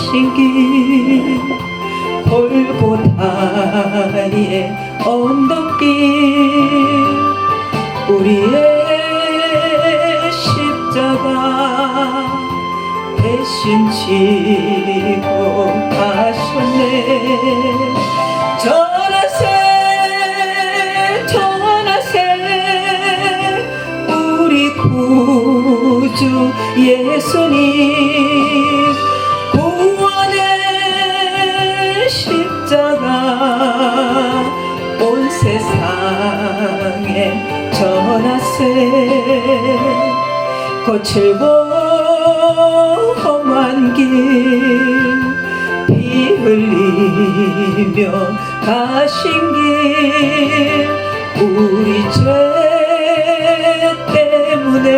가신 길 골고다의 언덕길 우리의 십자가 대신 지고 가셨네. 전하세 우리 구주 예수님 구원의 십자가 온 세상에 전하세. 거칠고 험한 길 피 흘리며 가신 길 우리 죄 때문에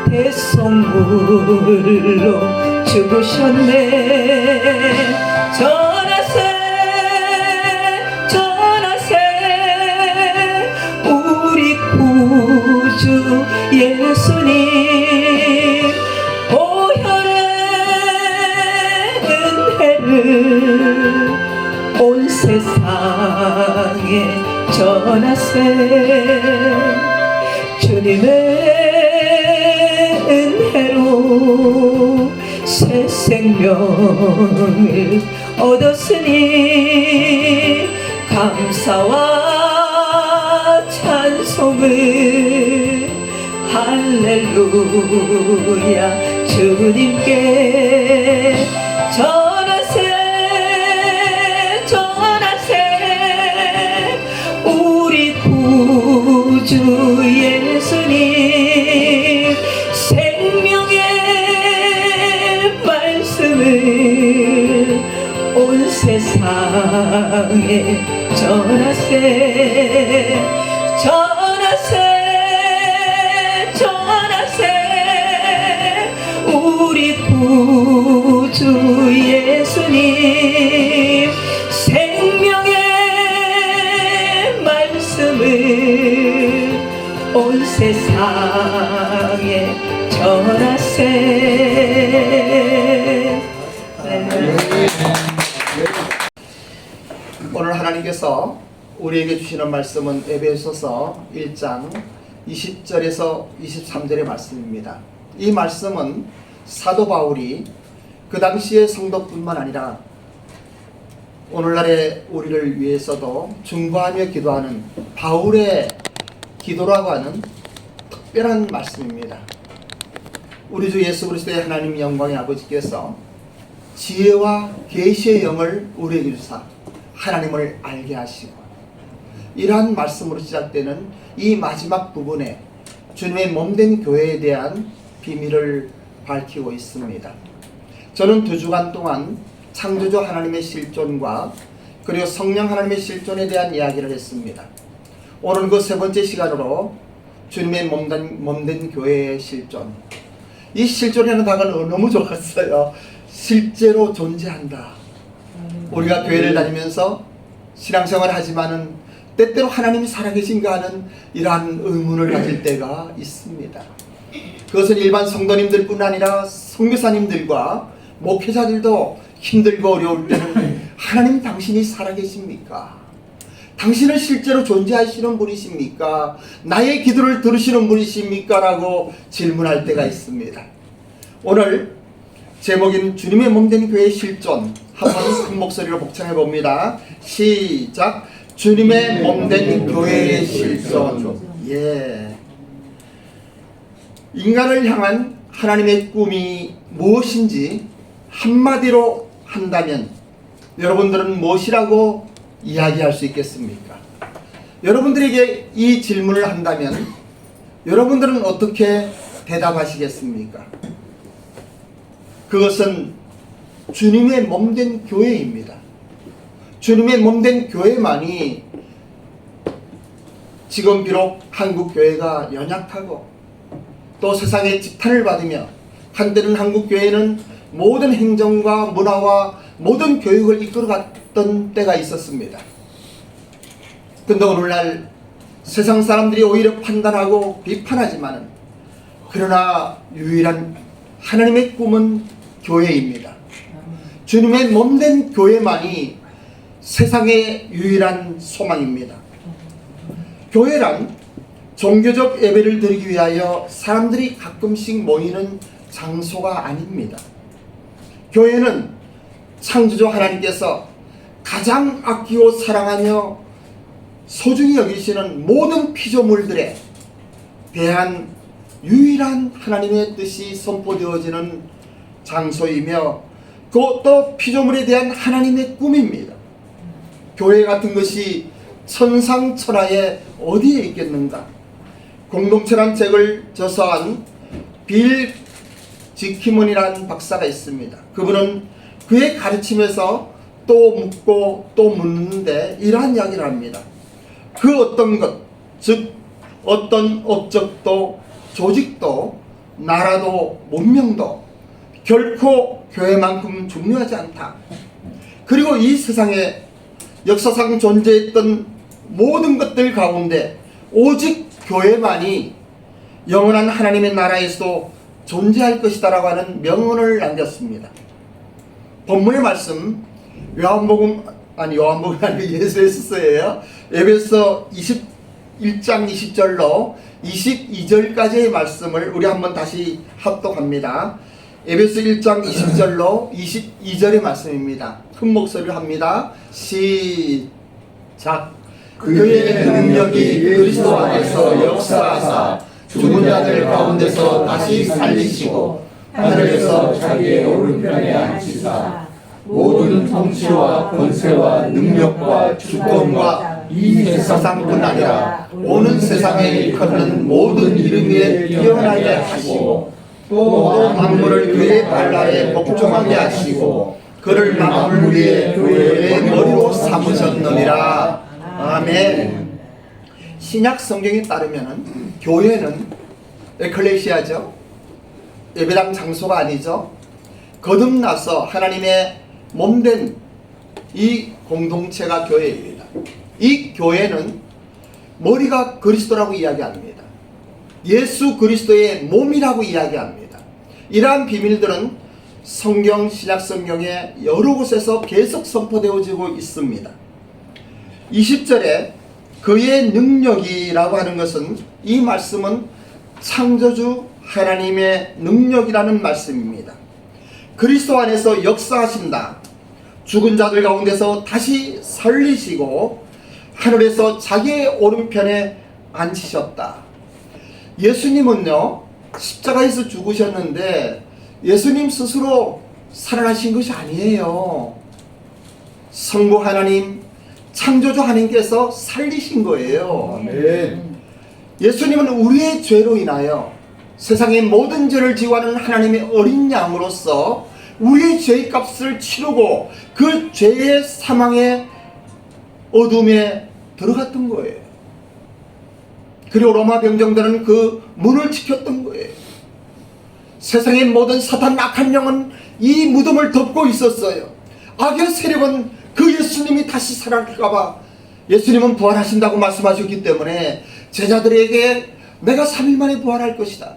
대속물로 죽으셨네. 전하세 우리 구주 예수님 보혈의 은혜를 온 세상에 전하세. 주님의 은혜로 새 생명을 얻었으니 감사와 찬송을 할렐루야 주님께 전하세 우리 구주 예수님 생명의 말씀을 온 세상에 전하세. 우리 구주 예수님 생명의 말씀을 온 세상에 전하세. 오늘 하나님께서 우리에게 주시는 말씀은 에베소서 1장 20절에서 23절의 말씀입니다. 이 말씀은 사도 바울이 그 당시의 성도뿐만 아니라 오늘날의 우리를 위해서도 중보하며 기도하는 바울의 기도라고 하는 특별한 말씀입니다. 우리 주 예수 그리스도의 하나님 영광의 아버지께서 지혜와 계시의 영을 우리에게 주사 하나님을 알게 하시고 이러한 말씀으로 시작되는 이 마지막 부분에 주님의 몸된 교회에 대한 비밀을 밝히고 있습니다. 저는 2주간 동안 창조주 하나님의 실존과 그리고 성령 하나님의 실존에 대한 이야기를 했습니다. 오늘은 그 3번째 시간으로 주님의 몸된 교회의 실존. 이 실존이라는 단어가 너무 좋았어요. 실제로 존재한다. 우리가 교회를 다니면서 신앙생활을 하지만은 때때로 하나님이 살아계신가 하는 이러한 의문을 가질 때가 있습니다. 그것은 일반 성도님들뿐 아니라 선교사님들과 목회자들도 힘들고 어려울 때는 하나님 당신이 살아계십니까? 당신은 실제로 존재하시는 분이십니까? 나의 기도를 들으시는 분이십니까? 라고 질문할 때가 있습니다. 오늘 제목인 주님의 몸된 교회의 실존 한번 큰 목소리로 복창해 봅니다. 시작. 주님의 몸된 교회의 실존. 예. 인간을 향한 하나님의 꿈이 무엇인지 한마디로 한다면 여러분들은 무엇이라고 이야기할 수 있겠습니까? 여러분들에게 이 질문을 한다면 여러분들은 어떻게 대답하시겠습니까? 그것은 주님의 몸된 교회입니다. 주님의 몸된 교회만이 지금 비록 한국 교회가 연약하고 또 세상의 지탄을 받으며 한때는 한국 교회는 모든 행정과 문화와 모든 교육을 이끌어갔던 때가 있었습니다. 근데 오늘날 세상 사람들이 오히려 판단하고 비판하지만은 그러나 유일한 하나님의 꿈은 교회입니다. 주님의 몸된 교회만이 세상의 유일한 소망입니다. 교회란 종교적 예배를 드리기 위하여 사람들이 가끔씩 모이는 장소가 아닙니다. 교회는 창조주 하나님께서 가장 아끼고 사랑하며 소중히 여기시는 모든 피조물들에 대한 유일한 하나님의 뜻이 선포되어지는 장소이며 그것도 피조물에 대한 하나님의 꿈입니다. 교회 같은 것이 천상천하에 어디에 있겠는가? 공동체란 책을 저서한 빌 지키먼이라는 박사가 있습니다. 그분은 그의 가르침에서 또 묻고 또 묻는데 이러한 이야기를 합니다. 그 어떤 것, 즉 어떤 업적도 조직도 나라도 문명도 결코 교회만큼 중요하지 않다. 그리고 이 세상에 역사상 존재했던 모든 것들 가운데 오직 교회만이 영원한 하나님의 나라에서도 존재할 것이다 라고 하는 명언을 남겼습니다. 본문의 말씀 요한복음이 아니고 예수에서예요. 에베소 21장 20절로 22절까지의 말씀을 우리 한번 다시 합독합니다. 에베소 1장 20절로 22절의 말씀입니다. 큰 목소리로 합니다. 시작. 그의 능력이 그리스도 안에서 역사하사 죽은 자들 가운데서 다시 살리시고 하늘에서 자기의 오른편에 앉히사 모든 통치와 권세와 능력과 주권과 이 세상뿐 아니라 오는 세상에 일컫는 모든 이름 위에 뛰어나게 하시고 또 만물을 그의 발 아래 복종하게 하시고 그를 만물 위에 교회의 머리로 삼으셨느니라. 아멘. 신약 성경에 따르면 교회는 에클레시아죠. 예배당 장소가 아니죠. 거듭나서 하나님의 몸된 이 공동체가 교회입니다. 이 교회는 머리가 그리스도라고 이야기합니다. 예수 그리스도의 몸이라고 이야기합니다. 이러한 비밀들은 성경, 신약 성경에 여러 곳에서 계속 선포되어지고 있습니다. 20절에 그의 능력이라고 하는 것은 이 말씀은 창조주 하나님의 능력이라는 말씀입니다. 그리스도 안에서 역사하신다. 죽은 자들 가운데서 다시 살리시고 하늘에서 자기의 오른편에 앉히셨다. 예수님은요 십자가에서 죽으셨는데 예수님 스스로 살아나신 것이 아니에요. 성부 하나님, 창조주 하나님께서 살리신 거예요. 아멘. 예수님은 우리의 죄로 인하여 세상의 모든 죄를 지고하는 하나님의 어린 양으로서 우리의 죄의 값을 치르고 그 죄의 사망의 어둠에 들어갔던 거예요. 그리고 로마 병정들은 그 문을 지켰던 거예요. 세상의 모든 사탄 악한 영은 이 무덤을 덮고 있었어요. 악의 세력은 그 예수님이 다시 살아날까봐 예수님은 부활하신다고 말씀하셨기 때문에 제자들에게 내가 3일 만에 부활할 것이다.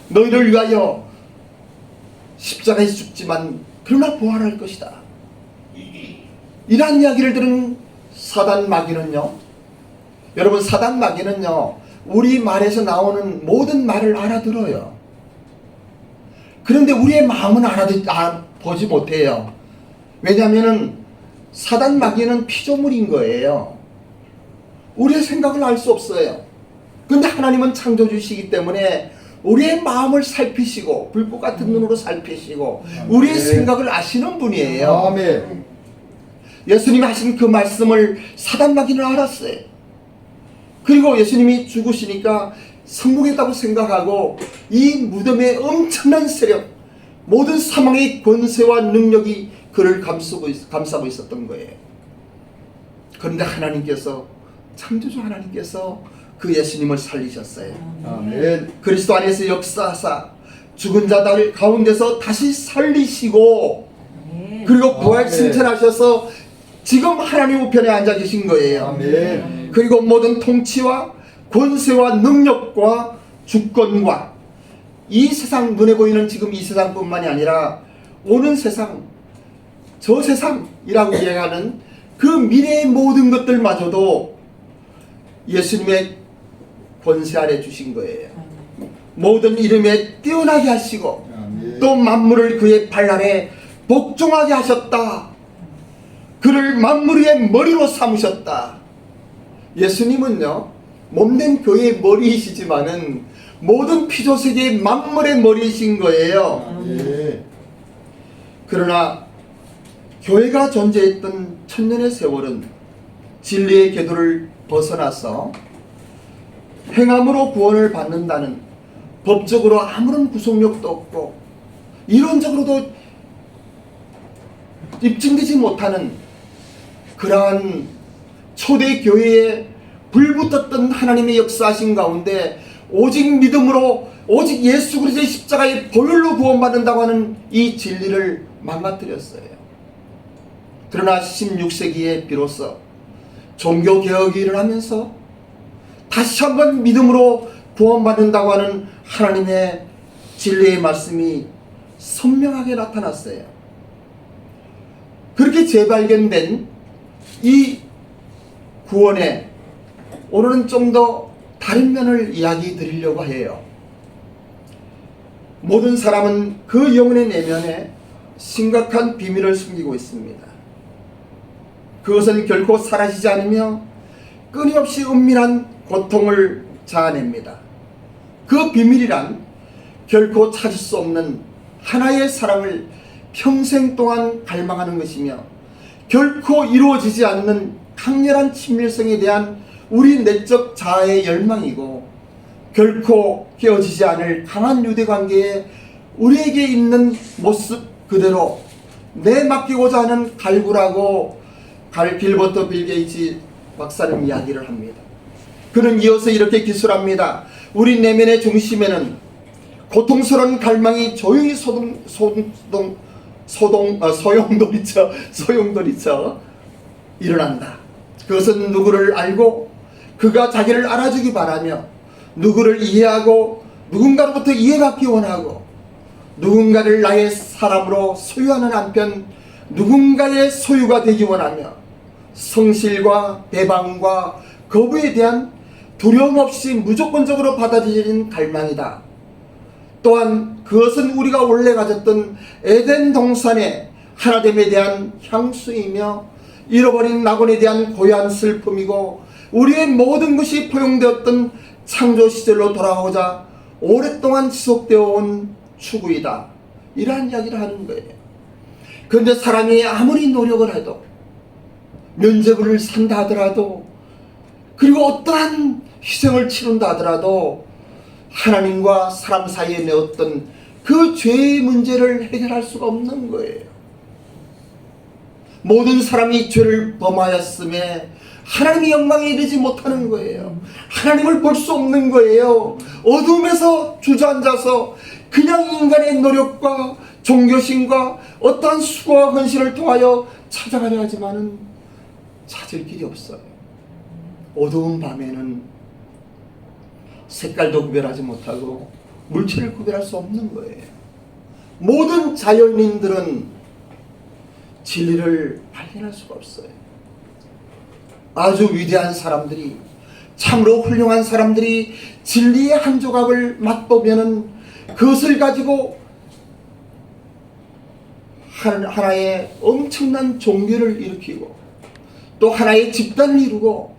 너희를 위하여 십자가에서 죽지만 그러나 부활할 것이다. 이러한 이야기를 들은 사단 마귀는요, 여러분 사단 마귀는요 우리 말에서 나오는 모든 말을 알아들어요. 그런데 우리의 마음은 알아보지 못해요. 왜냐하면 사단 마귀는 피조물인 거예요. 우리의 생각을 알 수 없어요. 그런데 하나님은 창조주시기 때문에 우리의 마음을 살피시고 불꽃 같은 눈으로 살피시고 우리의 생각을 아시는 분이에요. 아멘. 예수님이 하신 그 말씀을 사단 마귀는 알았어요. 그리고 예수님이 죽으시니까 성공했다고 생각하고 이 무덤의 엄청난 세력, 모든 사망의 권세와 능력이 그를 감싸고 있었던 거예요. 그런데 하나님께서, 창조주 하나님께서 그 예수님을 살리셨어요. 아멘. 그리스도 안에서 역사하사 죽은 자들 가운데서 다시 살리시고 그리고 부활 승천하셔서 지금 하나님 우편에 앉아 계신 거예요. 아멘. 그리고 모든 통치와 권세와 능력과 주권과 이 세상, 눈에 보이는 지금 이 세상뿐만이 아니라 오는 세상, 저 세상이라고 이야기하는 그 미래의 모든 것들마저도 예수님의 권세 아래 주신 거예요. 모든 이름에 뛰어나게 하시고 또 만물을 그의 발 아래 복종하게 하셨다. 그를 만물 위의 머리로 삼으셨다. 예수님은요, 몸된 교회의 머리이시지만은 모든 피조세계의 만물의 머리이신 거예요. 그러나 교회가 존재했던 천년의 세월은 진리의 궤도를 벗어나서 행함으로 구원을 받는다는 법적으로 아무런 구속력도 없고 이론적으로도 입증되지 못하는 그러한 초대 교회에 불붙었던 하나님의 역사하신 가운데 오직 믿음으로 오직 예수 그리스도의 십자가의 보혈로 구원받는다고 하는 이 진리를 망가뜨렸어요. 그러나 16세기에 비로소 종교개혁이 일어나면서 다시 한번 믿음으로 구원받는다고 하는 하나님의 진리의 말씀이 선명하게 나타났어요. 그렇게 재발견된 이 구원에 오늘은 좀 더 다른 면을 이야기 드리려고 해요. 모든 사람은 그 영혼의 내면에 심각한 비밀을 숨기고 있습니다. 그것은 결코 사라지지 않으며 끊임없이 은밀한 고통을 자아냅니다. 그 비밀이란 결코 찾을 수 없는 하나의 사랑을 평생 동안 갈망하는 것이며 결코 이루어지지 않는 강렬한 친밀성에 대한 우리 내적 자아의 열망이고 결코 깨어지지 않을 강한 유대관계에 우리에게 있는 모습 그대로 내맡기고자 하는 갈구라고 길버트 빌 게이츠 박사는 이야기를 합니다. 그는 이어서 이렇게 기술합니다. 우리 내면의 중심에는 고통스러운 갈망이 조용히 소용돌이쳐 일어난다. 그것은 누구를 알고 그가 자기를 알아주기 바라며 누구를 이해하고 누군가로부터 이해받기 원하고 누군가를 나의 사람으로 소유하는 한편 누군가의 소유가 되기 원하며 성실과 배반과 거부에 대한 두려움 없이 무조건적으로 받아들이는 갈망이다. 또한 그것은 우리가 원래 가졌던 에덴 동산의 하나됨에 대한 향수이며 잃어버린 낙원에 대한 고요한 슬픔이고 우리의 모든 것이 포용되었던 창조 시절로 돌아오자 오랫동안 지속되어 온 추구이다. 이러한 이야기를 하는 거예요. 그런데 사람이 아무리 노력을 해도 면죄부를 산다 하더라도 그리고 어떠한 희생을 치른다 하더라도 하나님과 사람 사이에 내었던 그 죄의 문제를 해결할 수가 없는 거예요. 모든 사람이 죄를 범하였음에 하나님의 영광에 이르지 못하는 거예요. 하나님을 볼 수 없는 거예요. 어둠에서 주저앉아서 그냥 인간의 노력과 종교심과 어떠한 수고와 헌신을 통하여 찾아가려 하지만은 찾을 길이 없어요. 어두운 밤에는 색깔도 구별하지 못하고 물체를 구별할 수 없는 거예요. 모든 자연인들은 진리를 발견할 수가 없어요. 아주 위대한 사람들이 참으로 훌륭한 사람들이 진리의 한 조각을 맛보면은 그것을 가지고 하나의 엄청난 종교를 일으키고 또 하나의 집단을 이루고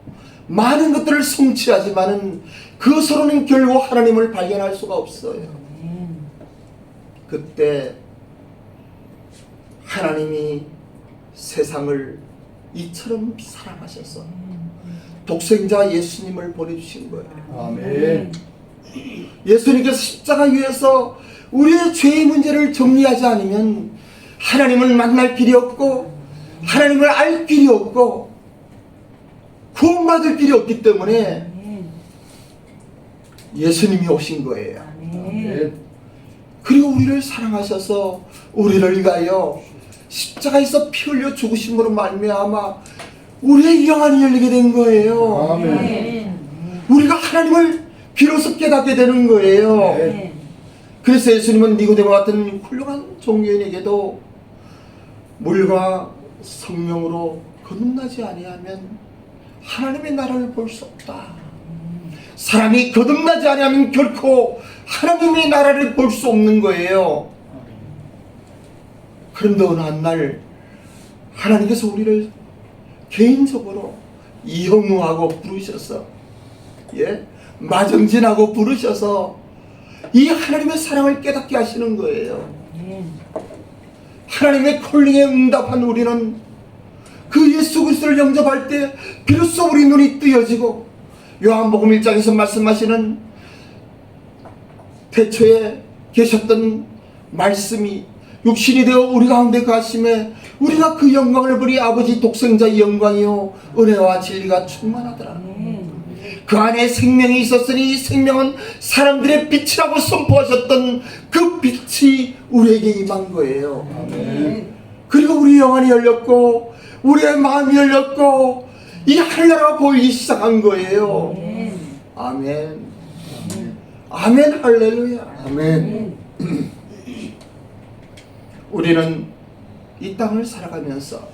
많은 것들을 성취하지만은 그것으로는 결국 하나님을 발견할 수가 없어요. 그때 하나님이 세상을 이처럼 사랑하셔서 독생자 예수님을 보내주신 거예요. 아멘. 예수님께서 십자가 위에서 우리의 죄의 문제를 정리하지 않으면 하나님을 만날 길이 없고 하나님을 알 길이 없고 구원받을 길이 없기 때문에 예수님이 오신 거예요. 아멘. 그리고 우리를 사랑하셔서 우리를 위하여 십자가에서 피 흘려 죽으심으로 말미암아 우리의 영안이 열리게 된 거예요. 아멘. 우리가 하나님을 비로소 깨닫게 되는 거예요. 아멘. 그래서 예수님은 니고데모 같은 훌륭한 종교인에게도 물과 성령으로 거듭나지 아니하면 하나님의 나라를 볼 수 없다. 사람이 거듭나지 아니하면 결코 하나님의 나라를 볼 수 없는 거예요. 그런데 어느 한날 하나님께서 우리를 개인적으로 이형우하고 부르셔서 마정진하고 부르셔서 이 하나님의 사랑을 깨닫게 하시는 거예요. 하나님의 콜링에 응답한 우리는 그 예수 그리스도를 영접할 때 비로소 우리 눈이 뜨여지고 요한복음 1장에서 말씀하시는 태초에 계셨던 말씀이 육신이 되어 우리 가운데 가심에 우리가 그 영광을 보니 아버지 독생자의 영광이요 은혜와 진리가 충만하더라. 그 안에 생명이 있었으니 이 생명은 사람들의 빛이라고 선포하셨던 그 빛이 우리에게 임한 거예요. 그리고 우리 영안이 열렸고 우리의 마음이 열렸고 이 하늘나라가 보이기 시작한 거예요. 아멘. 아멘. 할렐루야. 아멘. 우리는 이 땅을 살아가면서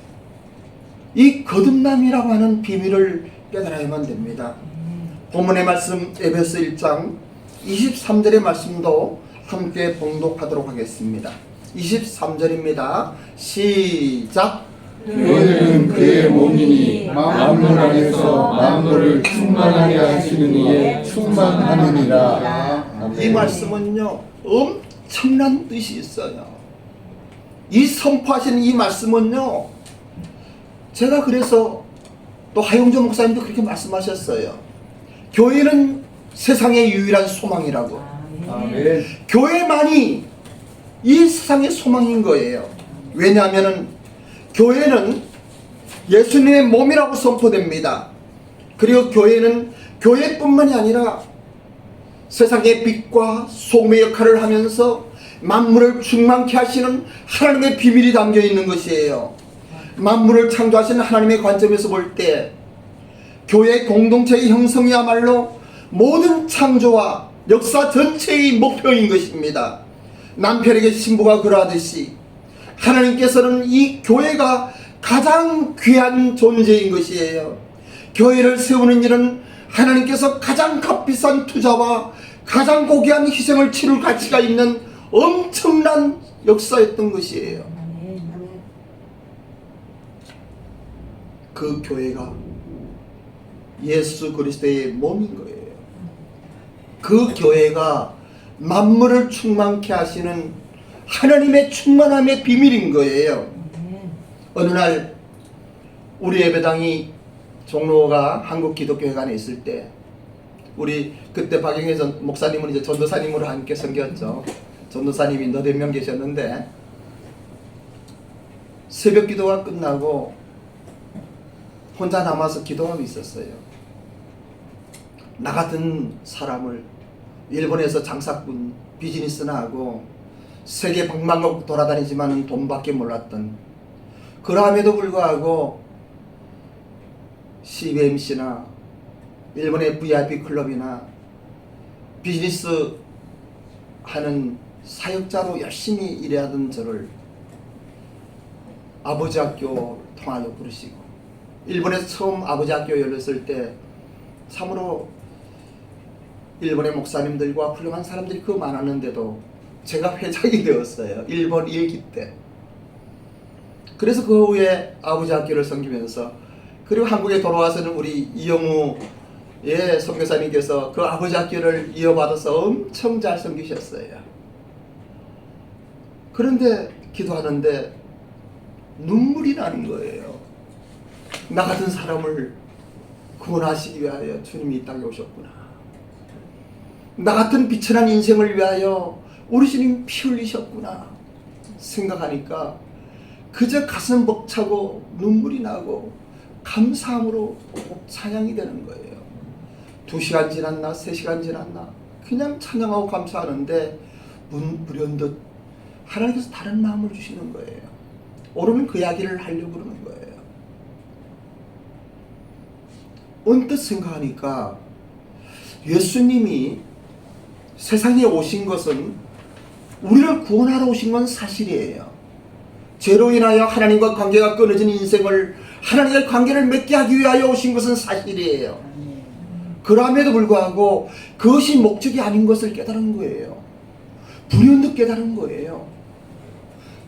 이 거듭남이라고 하는 비밀을 깨달아야만 됩니다. 본문의 말씀 에베소 1장 23절의 말씀도 함께 봉독하도록 하겠습니다. 23절입니다. 시작. 너희는 그의 몸이니 만물 안에서 만물을 충만하게 하시는 이에 충만하느니라. 아멘. 이 말씀은요 엄청난 뜻이 있어요. 이 선포하시는 이 말씀은요 제가 그래서 또 하용조 목사님도 그렇게 말씀하셨어요. 교회는 세상의 유일한 소망이라고. 아멘. 교회만이 이 세상의 소망인 거예요. 왜냐하면 교회는 예수님의 몸이라고 선포됩니다. 그리고 교회는 교회뿐만이 아니라 세상의 빛과 소금의 역할을 하면서 만물을 충만케 하시는 하나님의 비밀이 담겨 있는 것이에요. 만물을 창조하시는 하나님의 관점에서 볼 때 교회 공동체의 형성이야말로 모든 창조와 역사 전체의 목표인 것입니다. 남편에게 신부가 그러하듯이 하나님께서는 이 교회가 가장 귀한 존재인 것이에요. 교회를 세우는 일은 하나님께서 가장 값비싼 투자와 가장 고귀한 희생을 치를 가치가 있는 엄청난 역사였던 것이에요. 그 교회가 예수 그리스도의 몸인 거예요. 그 교회가 만물을 충만케 하시는 하나님의 충만함의 비밀인 거예요. 어느 날 우리 예배당이 종로가 한국기독교회관에 있을 때 우리 그때 박영혜 목사님은 이제 전도사님으로 함께 섬겼죠. 전도사님이 너댓 명 계셨는데 새벽 기도가 끝나고 혼자 남아서 기도하고 있었어요. 나 같은 사람을 일본에서 장사꾼 비즈니스나 하고 세계 방방곡 돌아다니지만 돈밖에 몰랐던, 그럼에도 불구하고 CBMC나 일본의 VIP 클럽이나 비즈니스 하는 사역자로 열심히 일하던 저를 아버지 학교 통하여 부르시고, 일본에서 처음 아버지 학교 열렸을 때 참으로 일본의 목사님들과 훌륭한 사람들이 그 많았는데도 제가 회장이 되었어요. 일본 1기 때. 그래서 그 후에 아버지 학교를 섬기면서, 그리고 한국에 돌아와서는 우리 이영우의 선교사님께서 그 아버지 학교를 이어받아서 엄청 잘 섬기셨어요. 그런데 기도하는데 눈물이 나는 거예요. 나 같은 사람을 구원하시기 위하여 주님이 이 땅에 오셨구나. 나 같은 비천한 인생을 위하여 우리 주님 피 흘리셨구나 생각하니까 그저 가슴 벅차고 눈물이 나고 감사함으로 찬양이 되는 거예요. 2시간 지났나 3시간 지났나 그냥 찬양하고 감사하는데 불현듯 하나님께서 다른 마음을 주시는 거예요. 오늘은 그 이야기를 하려고 그러는 거예요. 언뜻 생각하니까 예수님이 세상에 오신 것은 우리를 구원하러 오신 건 사실이에요. 죄로 인하여 하나님과 관계가 끊어진 인생을 하나님과 관계를 맺게 하기 위하여 오신 것은 사실이에요. 그럼에도 불구하고 그것이 목적이 아닌 것을 깨달은 거예요. 불현듯 깨달은 거예요.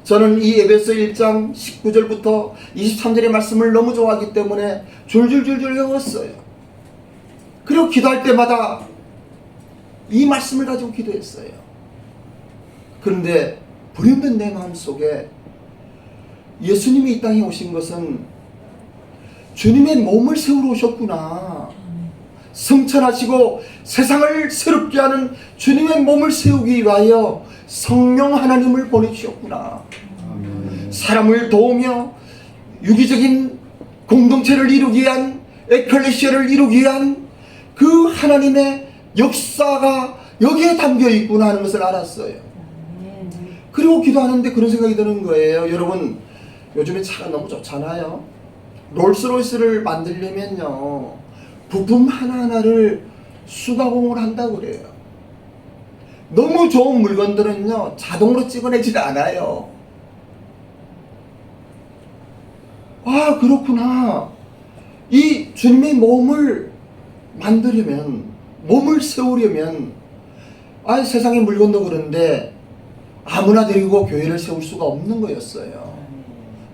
저는 이 에베소 1장 19절부터 23절의 말씀을 너무 좋아하기 때문에 줄줄줄줄 외웠어요. 그리고 기도할 때마다 이 말씀을 가지고 기도했어요. 그런데 불현듯 내 마음속에 예수님이 이 땅에 오신 것은 주님의 몸을 세우러 오셨구나. 성천하시고 세상을 새롭게 하는 주님의 몸을 세우기 위하여 성령 하나님을 보내주셨구나. 사람을 도우며 유기적인 공동체를 이루기 위한, 에클레시아를 이루기 위한 그 하나님의 역사가 여기에 담겨 있구나 하는 것을 알았어요. 그리고 기도하는데 그런 생각이 드는 거예요. 여러분, 요즘에 차가 너무 좋잖아요. 롤스로이스를 만들려면요, 부품 하나하나를 수가공을 한다고 그래요. 너무 좋은 물건들은요, 자동으로 찍어내질 않아요. 아, 그렇구나. 이 주님의 몸을 만들려면, 몸을 세우려면, 아, 세상의 물건도 그런데 아무나 데리고 교회를 세울 수가 없는 거였어요.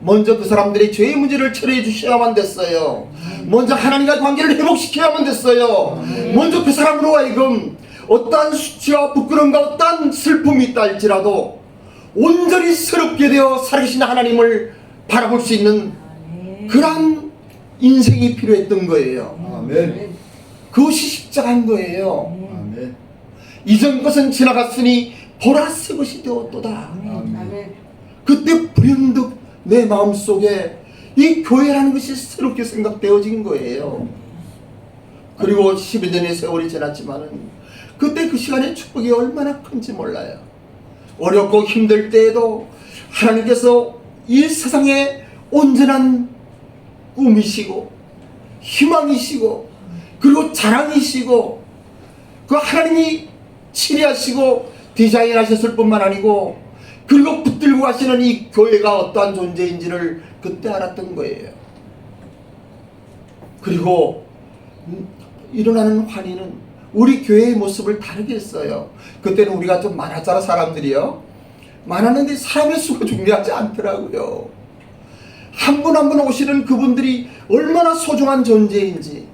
먼저 그 사람들의 죄의 문제를 처리해 주셔야만 됐어요. 먼저 하나님과 관계를 회복시켜야만 됐어요. 먼저 그 사람으로 하여금 어떠한 수치와 부끄러움과 어떠한 슬픔이 있다 할지라도 온전히 새롭게 되어 살아계신 하나님을 바라볼 수 있는 그러한 인생이 필요했던 거예요. 아멘. 그것이 십자가인 거예요. 아멘. 이전 것은 지나갔으니 보라 새 것이 되었도다. 아멘. 그때 불현듯 내 마음속에 이 교회라는 것이 새롭게 생각되어진 거예요. 그리고 12년의 세월이 지났지만은 그때 그 시간의 축복이 얼마나 큰지 몰라요. 어렵고 힘들 때에도 하나님께서 이 세상에 온전한 꿈이시고 희망이시고 그리고 자랑이시고 그 하나님이 치리하시고 디자인하셨을 뿐만 아니고 그리고 붙들고 가시는 이 교회가 어떠한 존재인지를 그때 알았던 거예요. 그리고 일어나는 환희는 우리 교회의 모습을 다르게 했어요. 그때는 우리가 좀 많았잖아, 사람들이요. 많았는데 사람의 수가 중요하지 않더라고요. 한 분 한 분 오시는 그분들이 얼마나 소중한 존재인지,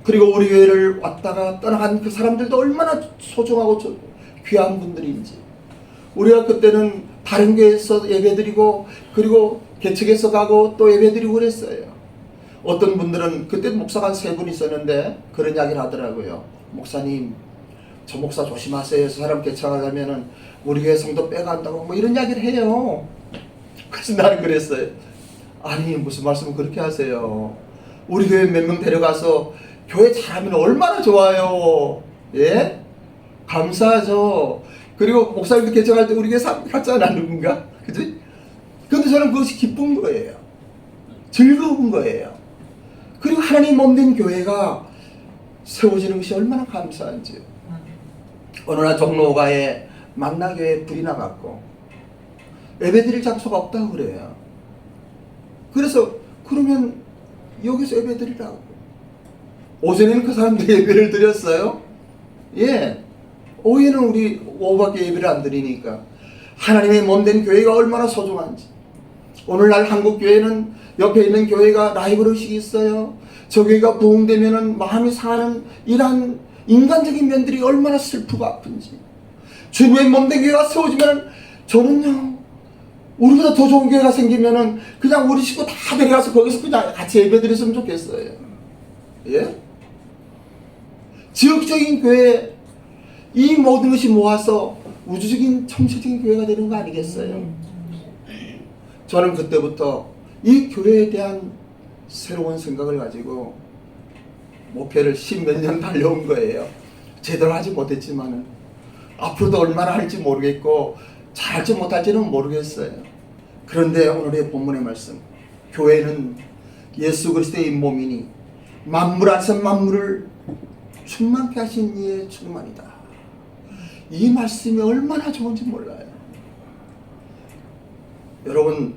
그리고 우리 교회를 왔다가 떠나간 그 사람들도 얼마나 소중하고 귀한 분들인지, 우리가 그때는 다른 교회에서 예배드리고 그리고 개척해서 가고 또 예배드리고 그랬어요. 어떤 분들은 그때 목사가 한 3분 있었는데 그런 이야기를 하더라고요. 목사님, 저 목사 조심하세요. 저 사람 개척하려면은 우리 교회 성도 빼간다고 뭐 이런 이야기를 해요. 그래서 나는 그랬어요. 아니, 무슨 말씀을 그렇게 하세요. 우리 교회 몇 명 데려가서 교회 잘하면 얼마나 좋아요. 예? 감사하죠. 그리고 목사님도 개척할 때 우리 교회 갔잖아, 누군가. 그지? 근데 저는 그것이 기쁜 거예요. 즐거운 거예요. 그리고 하나님 몸된 교회가 세워지는 것이 얼마나 감사한지. 어느 날 종로가에 만나교회에 불이 나갔고 예배드릴 장소가 없다고 그래요. 그래서 그러면 여기서 예배드리라고. 오전에는 그 사람들이 예배를 드렸어요. 예. 오후에는 우리 오후밖에 예배를 안 드리니까 하나님의 몸된 교회가 얼마나 소중한지. 오늘날 한국 교회는 옆에 있는 교회가 라이브 의식이 있어요. 저 교회가 부흥되면은 마음이 상하는 이러한 인간적인 면들이 얼마나 슬프고 아픈지. 주님의 몸된 교회가 세워지면은 저는요, 우리보다 더 좋은 교회가 생기면은 그냥 우리 식구 다 데려가서 거기서 그냥 같이 예배 드렸으면 좋겠어요. 예? 지역적인 교회, 이 모든 것이 모아서 우주적인 청소적인 교회가 되는 거 아니겠어요? 저는 그때부터 이 교회에 대한 새로운 생각을 가지고 목회를 10몇 년 달려온 거예요. 제대로 하지 못했지만은 앞으로도 얼마나 할지 모르겠고 잘할지 못할지는 모르겠어요. 그런데 오늘의 본문의 말씀, 교회는 예수 그리스도의 몸이니 만물 안에서 만물을 충만케 하신 이의 충만이다. 이 말씀이 얼마나 좋은지 몰라요. 여러분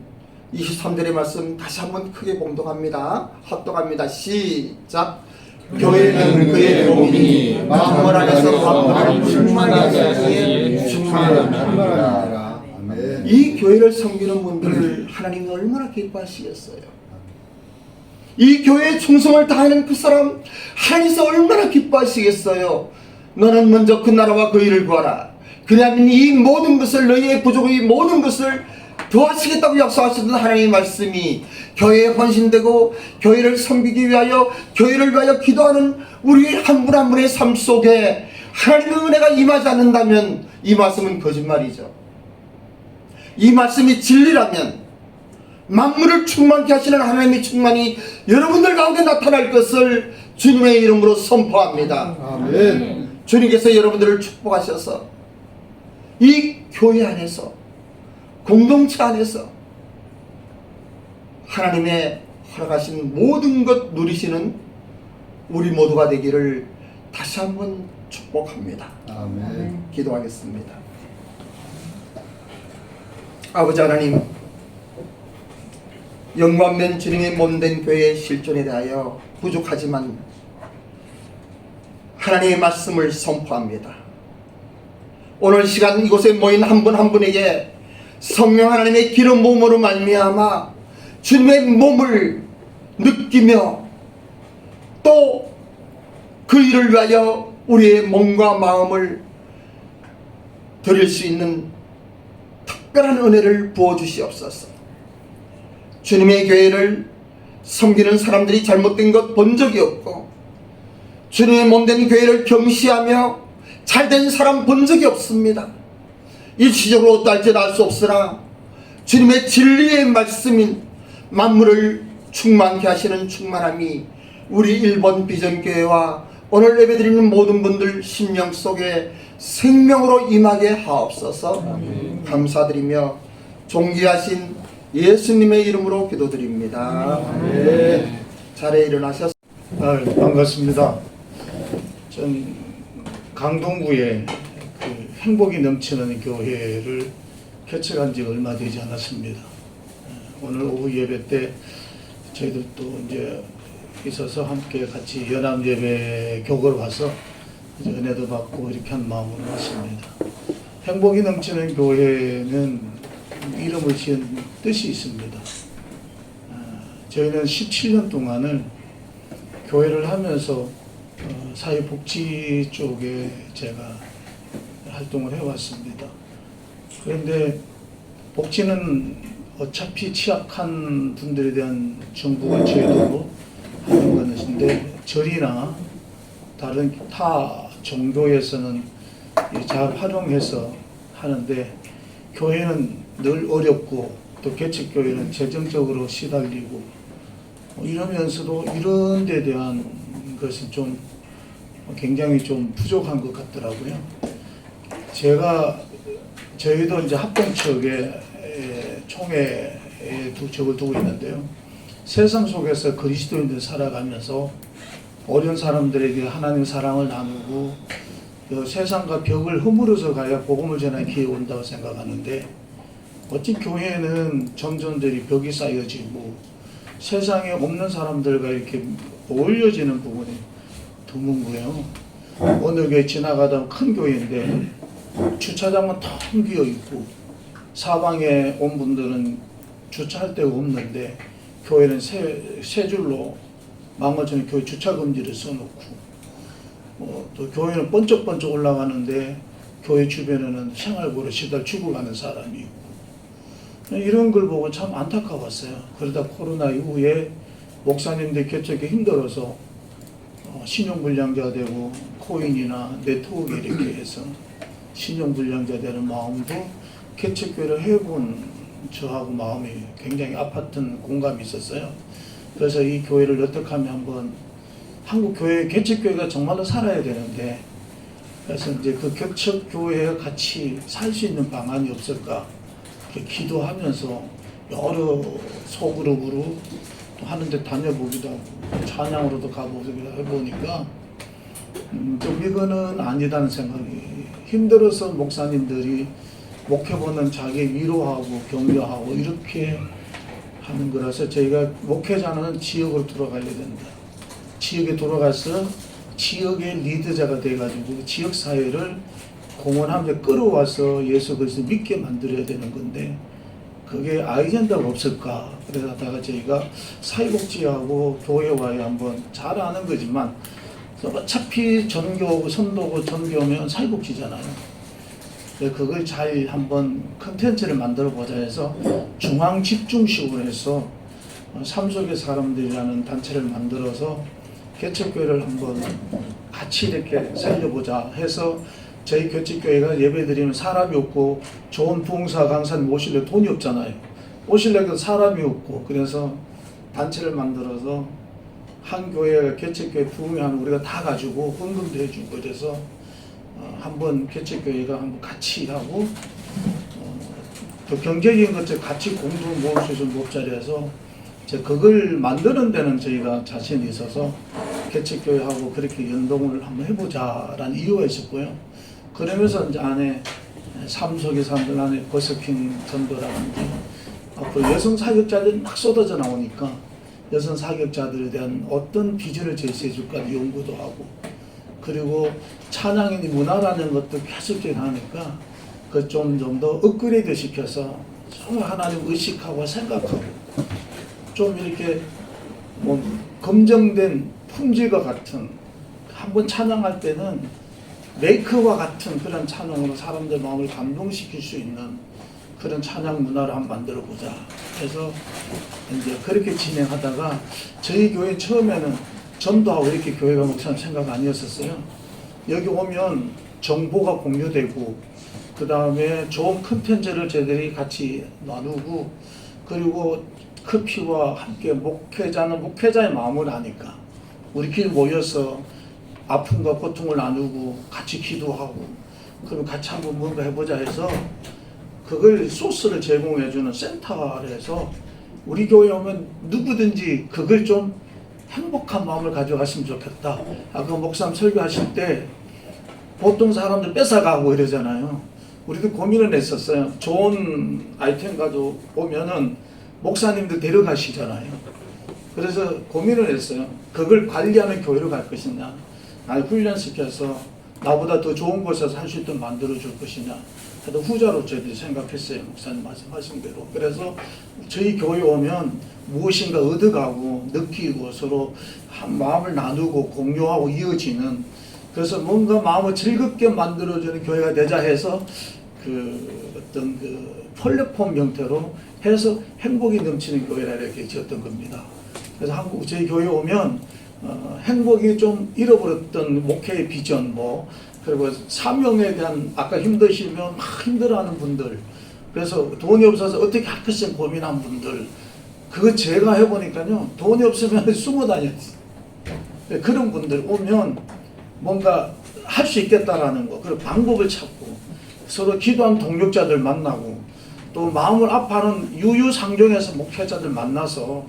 23절의 말씀 다시 한번 크게 봉독합니다. 합독합니다. 시작. 교회는 그의 몸이니 만물 안에서 만물을 충만하게 하시기에 충만합니다. 아멘. 이 교회를 섬기는 분들을 하나님이 얼마나 기뻐하시겠어요. 이 교회에 충성을 다하는 그 사람 하나님께서 얼마나 기뻐하시겠어요. 너는 먼저 그 나라와 그 일을 구하라. 그러면 이 모든 것을 너희의 부족의 모든 것을 도와주시겠다고 약속하셨던 하나님의 말씀이 교회에 헌신되고 교회를 섬기기 위하여 교회를 위하여 기도하는 우리 한 분 한 분의 삶 속에 하나님의 은혜가 임하지 않는다면 이 말씀은 거짓말이죠. 이 말씀이 진리라면 만물을 충만케 하시는 하나님의 충만이 여러분들 가운데 나타날 것을 주님의 이름으로 선포합니다. 아멘. 주님께서 여러분들을 축복하셔서 이 교회 안에서 공동체 안에서 하나님의 허락하신 모든 것 누리시는 우리 모두가 되기를 다시 한번 축복합니다. 아멘. 기도하겠습니다. 아버지 하나님, 영광된 주님의 몸된 교회의 실존에 대하여 부족하지만 하나님의 말씀을 선포합니다. 오늘 시간 이곳에 모인 한 분 한 분에게 성령 하나님의 기름 부음으로 말미암아 주님의 몸을 느끼며 또 그 일을 위하여 우리의 몸과 마음을 드릴 수 있는 특별한 은혜를 부어주시옵소서. 주님의 교회를 섬기는 사람들이 잘못된 것 본 적이 없고 주님의 몸된 교회를 경시하며 잘된 사람 본 적이 없습니다. 일시적으로 어떨지는 알 수 없으나 주님의 진리의 말씀인 만물을 충만케 하시는 충만함이 우리 일본 비전교회와 오늘 예배드리는 모든 분들 심령 속에 생명으로 임하게 하옵소서. 감사드리며 존귀하신 예수님의 이름으로 기도드립니다. 자리에 일어나셔서 반갑습니다. 전 강동구에 그 행복이 넘치는 교회를 개척한 지 얼마 되지 않았습니다. 오늘 오후 예배 때 저희들도 이제 있어서 함께 같이 연합 예배 교구로 와서 이제 은혜도 받고 이렇게 한 마음으로 왔습니다. 행복이 넘치는 교회는 이름을 지은 뜻이 있습니다. 저희는 17년 동안을 교회를 하면서 사회복지 쪽에 제가 활동을 해왔습니다. 그런데 복지는 어차피 취약한 분들에 대한 정부가 제도로 하는 것인데 절이나 다른 타 종교에서는 잘 활용해서 하는데 교회는 늘 어렵고 또 개척교회는 재정적으로 시달리고 이러면서도 이런 데 대한 것은 좀 굉장히 좀 부족한 것 같더라고요. 저희도 이제 합동측에 총회에 적을 두고 있는데요. 세상 속에서 그리스도인들 살아가면서 어려운 사람들에게 하나님의 사랑을 나누고 세상과 벽을 허물어서 가야 복음을 전하는 기회가 온다고 생각하는데 어찌 교회는 점점들이 벽이 쌓여지고 세상에 없는 사람들과 이렇게 어울려지는 부분이 드문 거예요. 어느 교회 지나가다 큰 교회인데 주차장은 텅 비어 있고 사방에 온 분들은 주차할 데가 없는데 교회는 세 줄로 망가지는 교회 주차 금지를 써놓고 또 교회는 번쩍번쩍 올라가는데 교회 주변에는 생활고로 시달 죽어가는 사람이 있고 이런 걸 보고 참 안타까웠어요. 그러다 코로나 이후에 목사님들 개척이 힘들어서 신용불량자 되고 코인이나 네트워크 이렇게 해서 신용불량자 되는 마음도 개척교회를 해본 저하고 마음이 굉장히 아팠던 공감이 있었어요. 그래서 이 교회를 어떻게 하면 한번 한국 교회 개척교회가 정말로 살아야 되는데 그래서 이제 그 개척교회와 같이 살 수 있는 방안이 없을까 이렇게 기도하면서 여러 소그룹으로 또 하는데 다녀보기도 하고 찬양으로도 가보기도 해보니까 좀 이거는 아니다는 생각이 힘들어서 목사님들이 목회보는 자기 위로하고 격려하고 이렇게 하는 거라서 저희가 목회자는 지역으로 돌아가야 된다. 지역에 돌아가서 지역의 리더자가 돼가지고 지역 사회를 공헌하면서 끌어와서 예수 그리스도 믿게 만들어야 되는 건데 그게 아이젠다가 없을까? 그러다가 저희가 사회복지하고 교회와의 한번 잘 아는 거지만 어차피 전교고 선도고 전교면 사회복지잖아요. 그걸 잘 한번 컨텐츠를 만들어 보자 해서 중앙 집중식으로 해서 삼속의 사람들이라는 단체를 만들어서 개척교회를 한번 같이 이렇게 살려보자 해서 저희 개척교회가 예배드리면 사람이 없고 좋은 부흥사 강사님 모실래 돈이 없잖아요. 모실래도 사람이 없고 그래서 단체를 만들어서 한 교회 개척교회 부흥하는 우리가 다 가지고 헌금도 해주고 그래서 한번 개척교회가 한번 같이 하고 또 경제적인 것들 같이 공동 모을 수 있는 목자리에서 그걸 만드는 데는 저희가 자신이 있어서 개척교회하고 그렇게 연동을 한번 해보자라는 이유가 있었고요. 그러면서 이제 안에 삼속의 사람들 안에 버스킹 전도라든지 앞으로 여성 사역자들이 막 쏟아져 나오니까 여성 사역자들에 대한 어떤 비전을 제시해 줄까 연구도 하고 그리고 찬양의 문화라는 것도 계속적으로 하니까 그 좀 더 업그레이드 시켜서 정말 하나님 의식하고 생각하고 좀 이렇게 뭐 검증된 품질과 같은 한번 찬양할 때는 메이크와 같은 그런 찬양으로 사람들 마음을 감동시킬 수 있는 그런 찬양 문화를 한번 만들어 보자 해서 이제 그렇게 진행하다가 저희 교회 처음에는 전도하고 이렇게 교회가 목사님 생각 아니었었어요. 여기 오면 정보가 공유되고 그 다음에 좋은 컨텐츠를 저희들이 같이 나누고 그리고 커피와 함께 목회자는 목회자의 마음을 아니까 우리끼리 모여서 아픔과 고통을 나누고 같이 기도하고 그럼 같이 한번 뭔가 해보자 해서 그걸 소스를 제공해주는 센터를 해서 우리 교회 오면 누구든지 그걸 좀 행복한 마음을 가져갔으면 좋겠다. 아까 목사님 설교하실 때 보통 사람들 뺏어가고 이러잖아요. 우리도 고민을 했었어요. 좋은 아이템 가지고 오면은 목사님들 데려가시잖아요. 그래서 고민을 했어요. 그걸 관리하는 교회로 갈 것이냐, 아니 훈련시켜서 나보다 더 좋은 곳에서 할 수 있도록 만들어줄 것이냐. 하여튼 후자로 저희들이 생각했어요. 목사님 말씀하신 대로. 그래서 저희 교회 오면 무엇인가 얻어가고 느끼고 서로 한 마음을 나누고 공유하고 이어지는 그래서 뭔가 마음을 즐겁게 만들어주는 교회가 되자 해서 그 어떤 그 플랫폼 형태로 해서 행복이 넘치는 교회라 이렇게 지었던 겁니다. 그래서 한국 저희 교회 오면 행복이 좀 잃어버렸던 목회의 비전 뭐 그리고 사명에 대한 아까 힘드시면 막 힘들어하는 분들 그래서 돈이 없어서 어떻게 할 것인지 고민한 분들 그거 제가 해보니까요 돈이 없으면 숨어 다녔어요. 그런 분들 오면 뭔가 할 수 있겠다라는 거 그리고 방법을 찾고 서로 기도한 동력자들 만나고 또 마음을 아파하는 유유상종에서 목회자들 만나서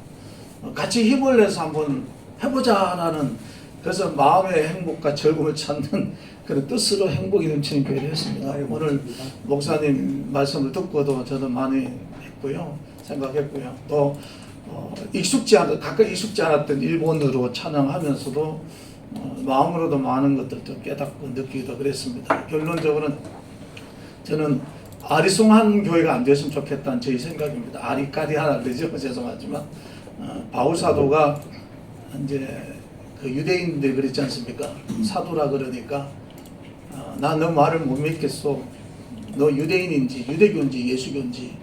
같이 힘을 내서 한번 해보자라는 그래서 마음의 행복과 즐거움을 찾는 그런 뜻으로 행복이 넘치는 교회를 했습니다. 오늘 목사님 말씀을 듣고도 저도 많이 했고요. 생각했고요. 또 가까이 익숙지 않았던 일본어로 찬양하면서도 마음으로도 많은 것들도 깨닫고 느끼기도 그랬습니다. 결론적으로는 저는 아리송한 교회가 안 됐으면 좋겠다는 저희 생각입니다. 아리까리하다 그러죠. 죄송하지만 바울 사도가 이제 그 유대인들이 그랬지 않습니까? 사도라 그러니까 나 너 말을 못 믿겠소. 너 유대인인지 유대교인지 예수교인지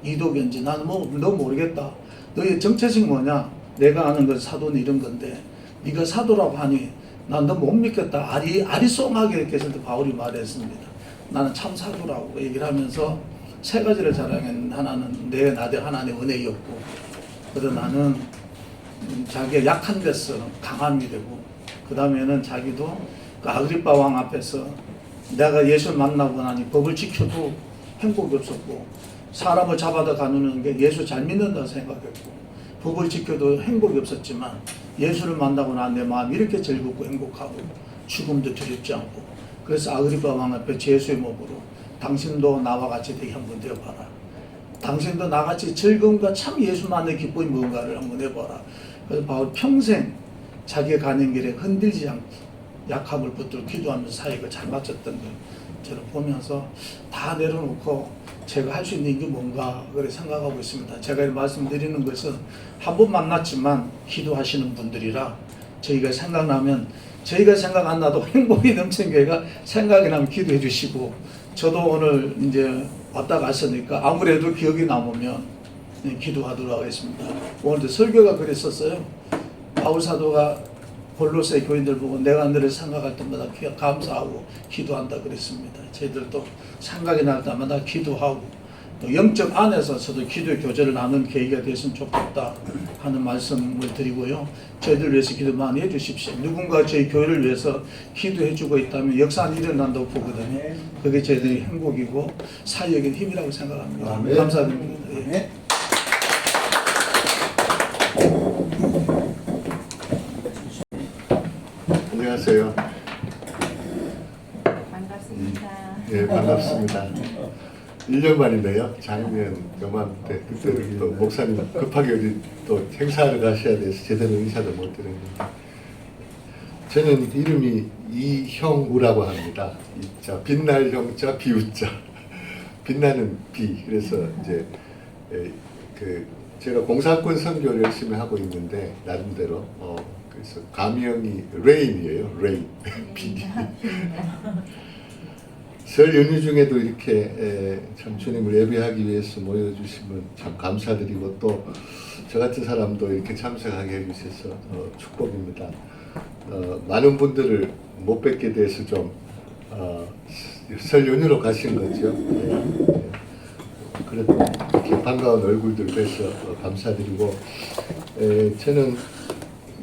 이도교인지 나는 너 모르겠다. 너의 정체식 뭐냐? 내가 아는 건 사도는 이런 건데 네가 사도라고 하니 난 너 못 믿겠다. 아리송하게 이렇게 해서 바울이 말했습니다. 나는 참 사도라고 얘기를 하면서 세 가지를 자랑했는데 하나는 내 나대 하나님의 은혜였고 그래서 나는 자기가 약한 데서 강함이 되고 그 다음에는 자기도 그 아그리빠 왕 앞에서 내가 예수를 만나고 나니 법을 지켜도 행복이 없었고 사람을 잡아다 가누는 게 예수 잘 믿는다고 생각했고 법을 지켜도 행복이 없었지만 예수를 만나고 난 내 마음이 이렇게 즐겁고 행복하고 죽음도 두렵지 않고 그래서 아그리파 왕 앞에 제수의 몸으로 당신도 나와 같이 되게 한번 되어봐라. 당신도 나같이 즐거움과 참 예수만의 기쁨이 뭔가를 한번 해봐라. 그래서 바울 평생 자기가 가는 길에 흔들리지 않고 약함을 붙들고 기도하면서 사역을 잘 마쳤던 걸 저는 보면서 다 내려놓고 제가 할 수 있는 게 뭔가 그렇게 생각하고 있습니다. 제가 말씀드리는 것은 한 번 만났지만 기도하시는 분들이라 저희가 생각나면 저희가 생각 안 나도 행복이 넘치는 교회가 생각이 나면 기도해 주시고 저도 오늘 이제 왔다 갔으니까 아무래도 기억이 남으면 기도하도록 하겠습니다. 오늘도 설교가 그랬었어요. 바울 사도가 골로새 교인들 보고 내가 너를 생각할 때마다 감사하고 기도한다 그랬습니다. 저희들도 생각이 날 때마다 기도하고 또 영적 안에서 저도 기도의 교제를 나누는 계기가 됐으면 좋겠다 하는 말씀을 드리고요. 저희들 위해서 기도 많이 해주십시오. 누군가 저희 교회를 위해서 기도해주고 있다면 역사는 일어난다고 보거든요. 그게 저희들이 행복이고 사역의 힘이라고 생각합니다. 아멘. 감사드립니다. 예. 안녕하세요. 반갑습니다. 예, 반갑습니다. 1년 만이네요. 작년 요맘때 그때 또 목사님 급하게 어디 또 행사하러 가셔야 돼서 제대로 인사도 못 드렸는데 저는 이름이 이형우라고 합니다. 이자 빛날 형자 비우자 빛나는 비 그래서 이제 제가 공사권 선교를 열심히 하고 있는데 나름대로 그래서 가명이 레인이에요. 레인 비. 설 연휴 중에도 이렇게 참 주님을 예배하기 위해서 모여주시면 참 감사드리고 또 저 같은 사람도 이렇게 참석하게 해주셔서 축복입니다. 많은 분들을 못 뵙게 돼서 좀 설 연휴로 가신 거죠. 그래도 이렇게 반가운 얼굴들 뵈서 감사드리고 저는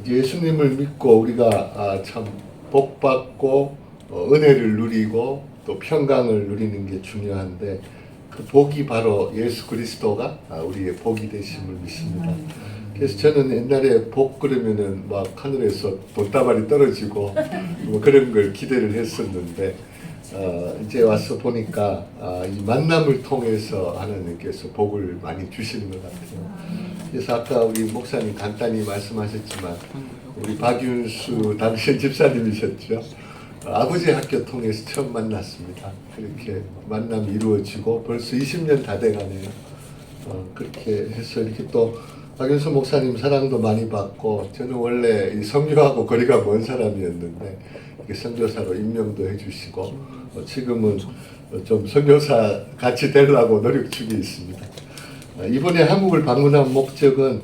예수님을 믿고 우리가 참 복받고 은혜를 누리고 또 평강을 누리는 게 중요한데 그 복이 바로 예수 그리스도가 우리의 복이 되심을 믿습니다. 그래서 저는 옛날에 복 그러면은 막 하늘에서 돈다발이 떨어지고 뭐 그런 걸 기대를 했었는데 이제 와서 보니까 이 만남을 통해서 하나님께서 복을 많이 주시는 것 같아요. 그래서 아까 우리 목사님 간단히 말씀하셨지만 우리 박윤수 당시 집사님이셨죠. 아버지 학교 통해서 처음 만났습니다. 그렇게 만남이 이루어지고 벌써 20년 다 돼가네요. 그렇게 해서 이렇게 또 박윤수 목사님 사랑도 많이 받고 저는 원래 이 선교하고 거리가 먼 사람이었는데 이렇게 선교사로 임명도 해주시고 지금은 좀 선교사 같이 되려고 노력 중에 있습니다. 이번에 한국을 방문한 목적은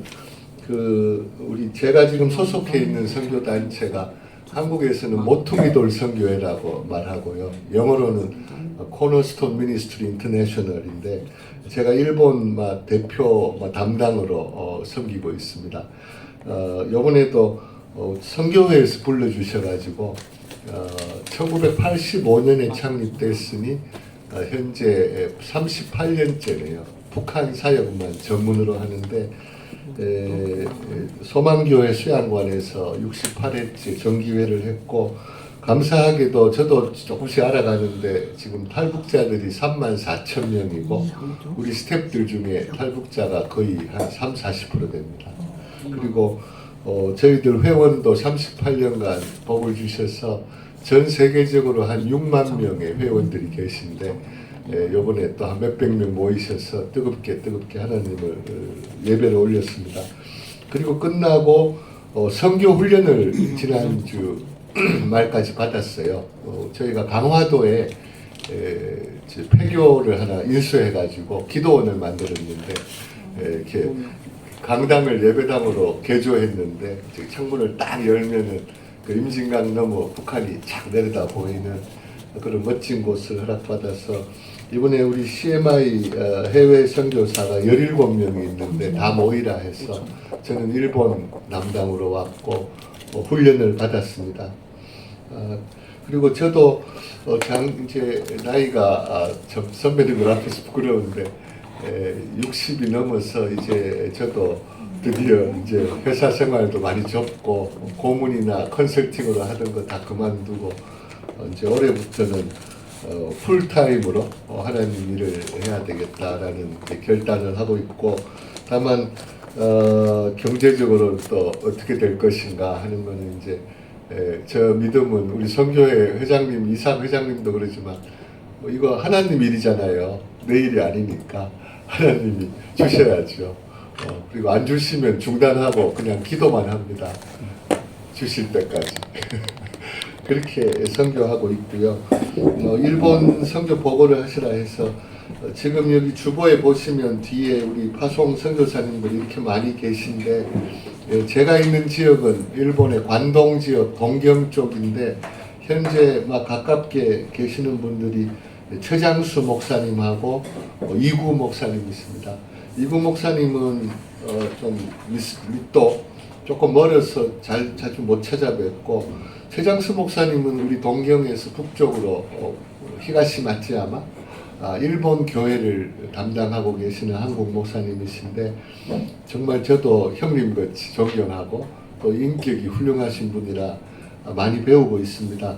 우리 제가 지금 소속해 있는 선교 단체가 한국에서는 모퉁이 돌 선교회라고 말하고요. 영어로는 코너스톤 미니스트리 인터내셔널인데 제가 일본 대표 담당으로 섬기고 있습니다. 이번에도 선교회에서 불러주셔가지고 1985년에 창립됐으니 현재 38년째네요. 북한 사역만 전문으로 하는데 소망교회 수양관에서 68회째 정기회를 했고 감사하게도 저도 조금씩 알아가는데 지금 탈북자들이 34,000명이고 우리 스태프들 중에 탈북자가 거의 한 30-40% 됩니다. 그리고 저희들 회원도 38년간 복을 주셔서 전 세계적으로 한 6만 명의 회원들이 계신데 요번에 또 한 몇백 명 모이셔서 뜨겁게 하나님을 예배를 올렸습니다. 그리고 끝나고 선교 훈련을 지난주 말까지 받았어요. 저희가 강화도에 폐교를 하나 인수해가지고 기도원을 만들었는데 이렇게 강당을 예배당으로 개조했는데 창문을 딱 열면은 그 임진강 너머 북한이 착 내려다 보이는 그런 멋진 곳을 허락받아서 이번에 우리 CMI 해외 선교사가 17명이 있는데 다 모이라 해서 저는 일본 담당으로 왔고 훈련을 받았습니다. 그리고 저도 이제 나이가 좀 선배들 앞에서 부끄러운데 60이 넘어서 이제 저도 드디어 이제 회사 생활도 많이 접고 고문이나 컨설팅으로 하던 거 다 그만두고 이제 올해부터는 풀타임으로 하나님 일을 해야 되겠다라는 결단을 하고 있고, 다만 경제적으로 또 어떻게 될 것인가 하는 거는 이제 저 믿음은 우리 선교회 회장님, 이상 회장님도 그러지만 이거 하나님 일이잖아요. 내 일이 아니니까 하나님이 주셔야죠. 그리고 안 주시면 중단하고 그냥 기도만 합니다. 주실 때까지. 그렇게 선교하고 있고요. 일본 선교 보고를 하시라 해서 지금 여기 주보에 보시면 뒤에 우리 파송 선교사님들이 이렇게 많이 계신데, 제가 있는 지역은 일본의 관동 지역 동경 쪽인데 현재 막 가깝게 계시는 분들이 최장수 목사님하고 이구 목사님이십니다. 이구 목사님은 좀 밑도 조금 멀어서 자주 못 찾아뵙고, 최장수 목사님은 우리 동경에서 북쪽으로 히가시 마츠야마 일본 교회를 담당하고 계시는 한국 목사님이신데 정말 저도 형님같이 존경하고 또 인격이 훌륭하신 분이라 많이 배우고 있습니다.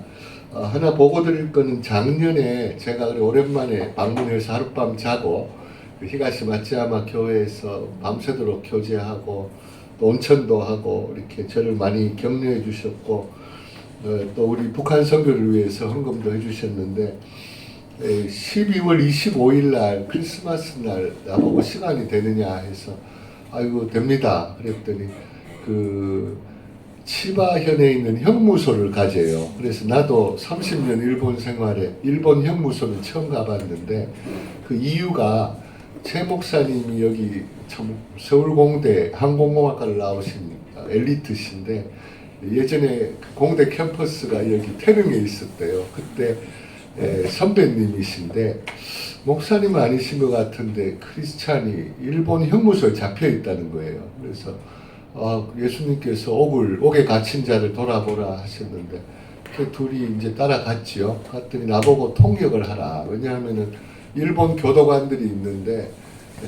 하나 보고 드릴 거는 작년에 제가 오랜만에 방문해서 하룻밤 자고 히가시 마츠야마 교회에서 밤새도록 교제하고 또 온천도 하고 이렇게 저를 많이 격려해 주셨고, 또 우리 북한 선교를 위해서 헌금도 해주셨는데 12월 25일 날 크리스마스 날 나보고 시간이 되느냐 해서 아이고 됩니다 그랬더니 그 치바현에 있는 형무소를 가재요. 그래서 나도 30년 일본 생활에 일본 형무소는 처음 가봤는데 그 이유가 최 목사님이 여기 참 서울공대 항공공학과를 나오신 엘리트신데 예전에 공대 캠퍼스가 여기 태릉에 있었대요. 그때 선배님이신데 목사님은 아니신 것 같은데 크리스찬이 일본 형무소에 잡혀 있다는 거예요. 그래서 예수님께서 옥에 갇힌 자를 돌아보라 하셨는데 그 둘이 이제 따라갔지요. 갔더니 나보고 통역을 하라. 왜냐하면은 일본 교도관들이 있는데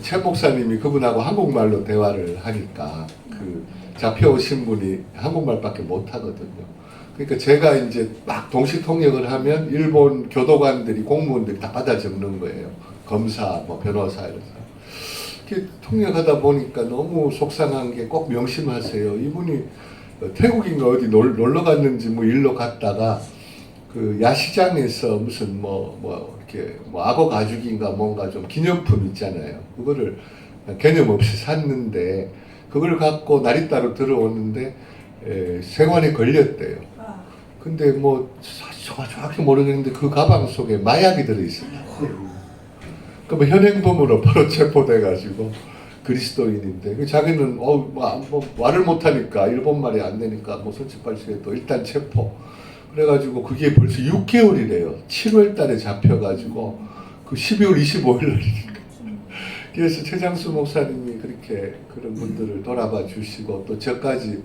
최 목사님이 그분하고 한국말로 대화를 하니까 그 잡혀오신 분이 한국말밖에 못하거든요. 그러니까 제가 이제 막 동시 통역을 하면 일본 교도관들이 공무원들이 다 받아 적는 거예요. 검사, 뭐 변호사 이런 사람. 이렇게 통역하다 보니까 너무 속상한 게 꼭 명심하세요. 이분이 태국인가 어디 놀러 갔는지 뭐 일로 갔다가 그 야시장에서 무슨 이렇게 악어 가죽인가 뭔가 좀 기념품 있잖아요. 그거를 개념 없이 샀는데 그걸 갖고 나리따로 들어오는데 세관에 걸렸대요. 근데 정확히 모르겠는데 그 가방 속에 마약이 들어있습니다. 그럼 현행범으로 바로 체포돼가지고 그리스도인인데 자기는 말을 못하니까 일본말이 안 되니까 손짓발짓해도 일단 체포. 그래가지고 그게 벌써 6개월이래요. 7월 달에 잡혀가지고 그 12월 25일 날이니까. 그래서 최장수 목사님이 그렇게 그런 분들을 돌아봐 주시고 또 저까지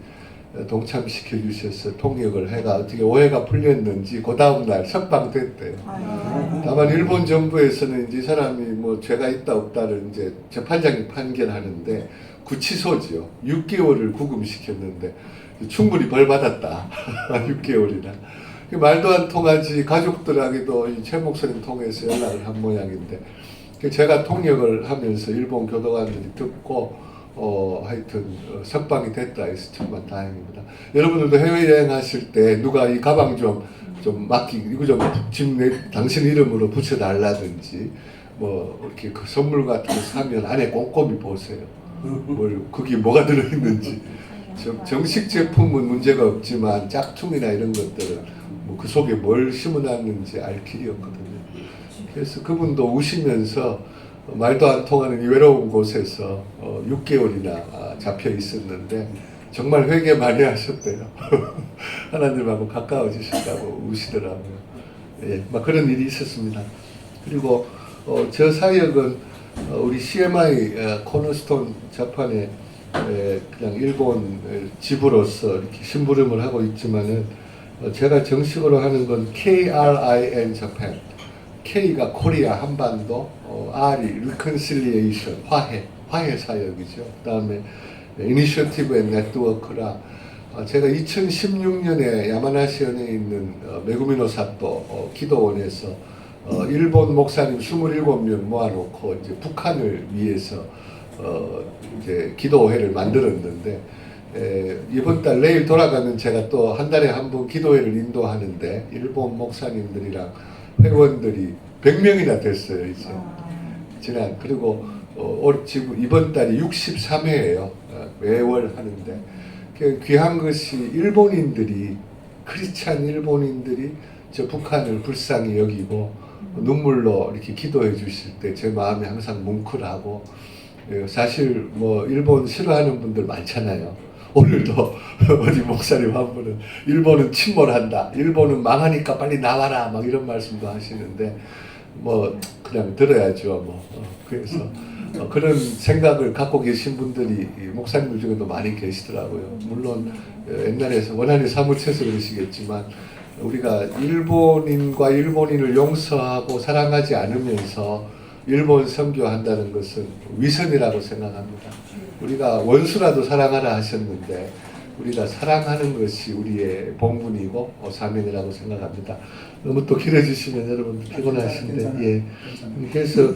동참시켜 주셔서 통역을 해가 어떻게 오해가 풀렸는지 그 다음날 석방됐대요. 다만 일본 정부에서는 이제 이 사람이 죄가 있다 없다를 이제 재판장이 판결하는데 구치소지요. 6개월을 구금시켰는데 충분히 벌 받았다. 6개월이나. 말도 안 통하지 가족들에게도 이 최 목사님 통해서 연락을 한 모양인데 제가 통역을 하면서 일본 교도관들이 듣고 하여튼 석방이 됐다 해서 정말 다행입니다. 여러분들도 해외여행 하실 때 누가 이 가방 좀 이거 좀 당신 이름으로 붙여달라든지 이렇게 그 선물 같은 거 사면 안에 꼼꼼히 보세요. 그게 뭐가 들어있는지. 정식 제품은 문제가 없지만 짝퉁이나 이런 것들은 그 속에 뭘 심어놨는지 알 길이 없거든요. 그래서 그분도 우시면서 말도 안 통하는 이 외로운 곳에서 6개월이나 잡혀 있었는데 정말 회개 많이 하셨대요. 하나님하고 가까워지신다고 우시더라고요. 예, 그런 일이 있었습니다. 그리고 저 사역은 우리 CMI 코너스톤 자판에 그냥 일본 지부로서 이렇게 심부름을 하고 있지만은 제가 정식으로 하는 건 KRIN 자판. K가 코리아 한반도, R이 reconciliation, 화해 사역이죠. 그다음에 이니셔티브 앤 네트워크라 제가 2016년에 야마나시현에 있는 메구미노 사또 기도원에서 일본 목사님 27명 모아놓고 이제 북한을 위해서 이제 기도회를 만들었는데 이번 달 내일 돌아가면 제가 또 한 달에 한 번 기도회를 인도하는데 일본 목사님들이랑 회원들이 100명이나 됐어요 이제 지난. 그리고 지금 이번 달이 63회예요. 매월 하는데 귀한 것이 일본인들이 크리스찬 일본인들이 저 북한을 불쌍히 여기고 눈물로 이렇게 기도해 주실 때 제 마음이 항상 뭉클하고 사실 뭐 일본 싫어하는 분들 많잖아요. 오늘도 어디 목사님 한 분은 일본은 침몰한다. 일본은 망하니까 빨리 나와라. 막 이런 말씀도 하시는데 뭐 그냥 들어야죠. 뭐 그래서 그런 생각을 갖고 계신 분들이 목사님들 중에도 많이 계시더라고요. 물론 옛날에서 원한이 사무쳐서 그러시겠지만 우리가 일본인과 일본인을 용서하고 사랑하지 않으면서 일본 선교한다는 것은 위선이라고 생각합니다. 우리가 원수라도 사랑하라 하셨는데 우리가 사랑하는 것이 우리의 본분이고 사명이라고 생각합니다. 너무 또 길어지시면 여러분들 피곤하신데 예. 그래서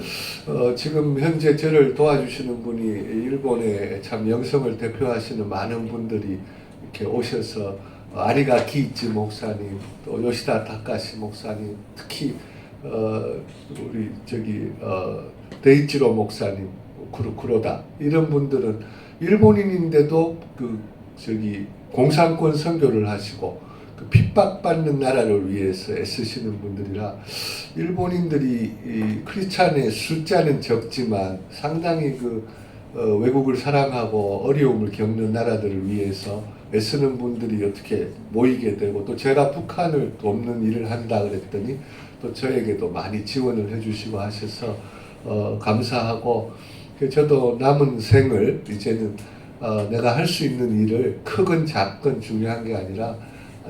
지금 현재 저를 도와주시는 분이 일본의 참 영성을 대표하시는 많은 분들이 이렇게 오셔서 아리가 기이치 목사님, 또 요시다 타카시 목사님, 특히 우리 데이치로 목사님, 쿠로다 이런 분들은 일본인인데도 공산권 선교를 하시고 핍박받는 나라를 위해서 애쓰시는 분들이라 일본인들이 크리스찬의 숫자는 적지만 상당히 외국을 사랑하고 어려움을 겪는 나라들을 위해서 애쓰는 분들이 어떻게 모이게 되고 또 제가 북한을 돕는 일을 한다 그랬더니 또 저에게도 많이 지원을 해주시고 하셔서 감사하고 저도 남은 생을 이제는 내가 할 수 있는 일을 크건 작건 중요한 게 아니라